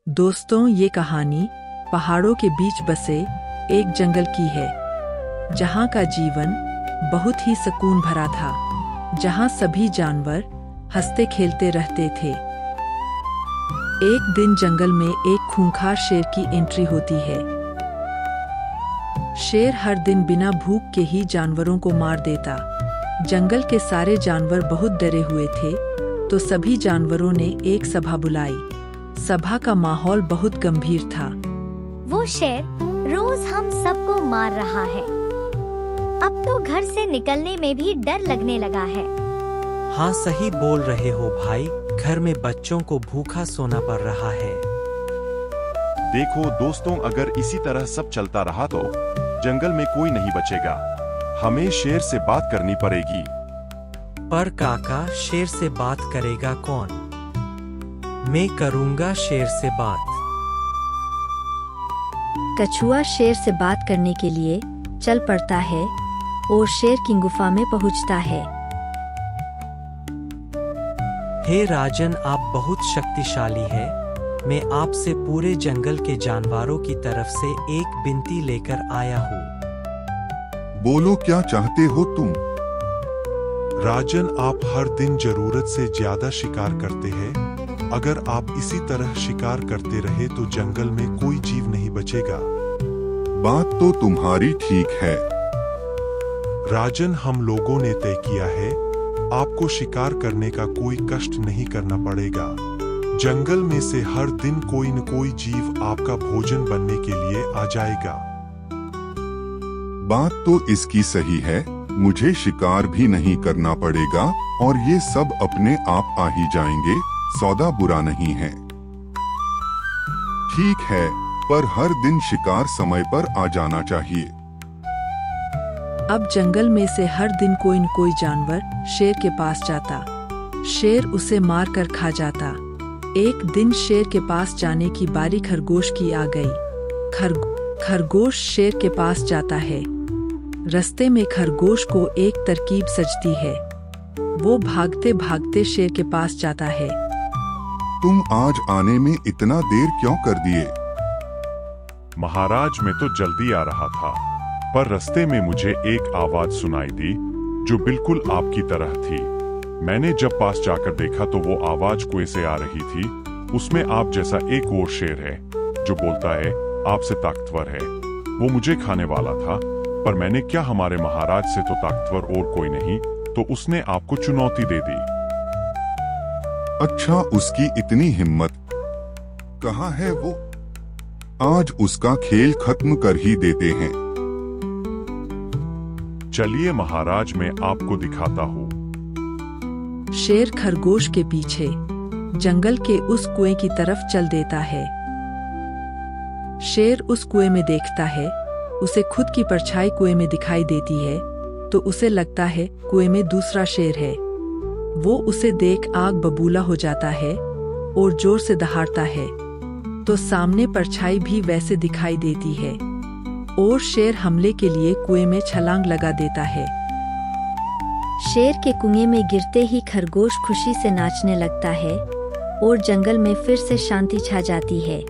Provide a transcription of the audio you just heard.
दोस्तों, ये कहानी पहाड़ों के बीच बसे एक जंगल की है, जहाँ का जीवन बहुत ही सुकून भरा था, जहाँ सभी जानवर हंसते खेलते रहते थे। एक दिन जंगल में एक खूंखार शेर की एंट्री होती है। शेर हर दिन बिना भूख के ही जानवरों को मार देता। जंगल के सारे जानवर बहुत डरे हुए थे, तो सभी जानवरों ने एक सभा बुलाई। सभा का माहौल बहुत गंभीर था। वो शेर रोज हम सबको मार रहा है। अब तो घर से निकलने में भी डर लगने लगा है। हाँ, सही बोल रहे हो भाई। घर में बच्चों को भूखा सोना पड़ रहा है। देखो दोस्तों, अगर इसी तरह सब चलता रहा तो जंगल में कोई नहीं बचेगा। हमें शेर से बात करनी पड़ेगी। पर काका, शेर से बात करेगा कौन? मैं करूँगा शेर से बात। कछुआ शेर से बात करने के लिए चल पड़ता है और शेर की गुफा में पहुंचता है। हे राजन, आप बहुत शक्तिशाली है। मैं आपसे पूरे जंगल के जानवरों की तरफ से एक विनती लेकर आया हूँ। बोलो, क्या चाहते हो तुम? राजन, आप हर दिन जरूरत से ज्यादा शिकार करते हैं। अगर आप इसी तरह शिकार करते रहे तो जंगल में कोई जीव नहीं बचेगा। बात तो तुम्हारी ठीक है। राजन, हम लोगों ने तय किया है, आपको शिकार करने का कोई कष्ट नहीं करना पड़ेगा। जंगल में से हर दिन कोई न कोई जीव आपका भोजन बनने के लिए आ जाएगा। बात तो इसकी सही है। मुझे शिकार भी नहीं करना पड़ेगा और ये सब अपने आप आ ही जाएंगे। सौदा बुरा नहीं है। ठीक है, पर हर दिन शिकार समय पर आ जाना चाहिए। अब जंगल में से हर दिन कोई न कोई जानवर शेर के पास जाता। शेर उसे मार कर खा जाता। एक दिन शेर के पास जाने की बारी खरगोश की आ गई। खरगोश शेर के पास जाता है। रास्ते में खरगोश को एक तरकीब सजती है। वो भागते भागते शेर के पास जाता है। तुम आज आने में इतना देर क्यों कर दिए? महाराज, मैं तो जल्दी आ रहा था, पर रास्ते में मुझे एक आवाज सुनाई दी जो बिल्कुल आपकी तरह थी। मैंने जब पास जाकर देखा तो वो आवाज कुएं से आ रही थी। उसमें आप जैसा एक और शेर है जो बोलता है आपसे ताकतवर है। वो मुझे खाने वाला था, पर मैंने क्या, हमारे महाराज से तो ताकतवर और कोई नहीं, तो उसने आपको चुनौती दे दी। अच्छा, उसकी इतनी हिम्मत? कहाँ है वो? आज उसका खेल खत्म कर ही देते हैं। चलिए महाराज, मैं आपको दिखाता हूँ। शेर खरगोश के पीछे जंगल के उस कुएं की तरफ चल देता है। शेर उस कुएं में देखता है। उसे खुद की परछाई कुएं में दिखाई देती है, तो उसे लगता है कुएं में दूसरा शेर है। वो उसे देख आग बबूला हो जाता है और जोर से दहाड़ता है, तो सामने परछाई भी वैसे दिखाई देती है और शेर हमले के लिए कुएं में छलांग लगा देता है। शेर के कुएं में गिरते ही खरगोश खुशी से नाचने लगता है और जंगल में फिर से शांति छा जाती है।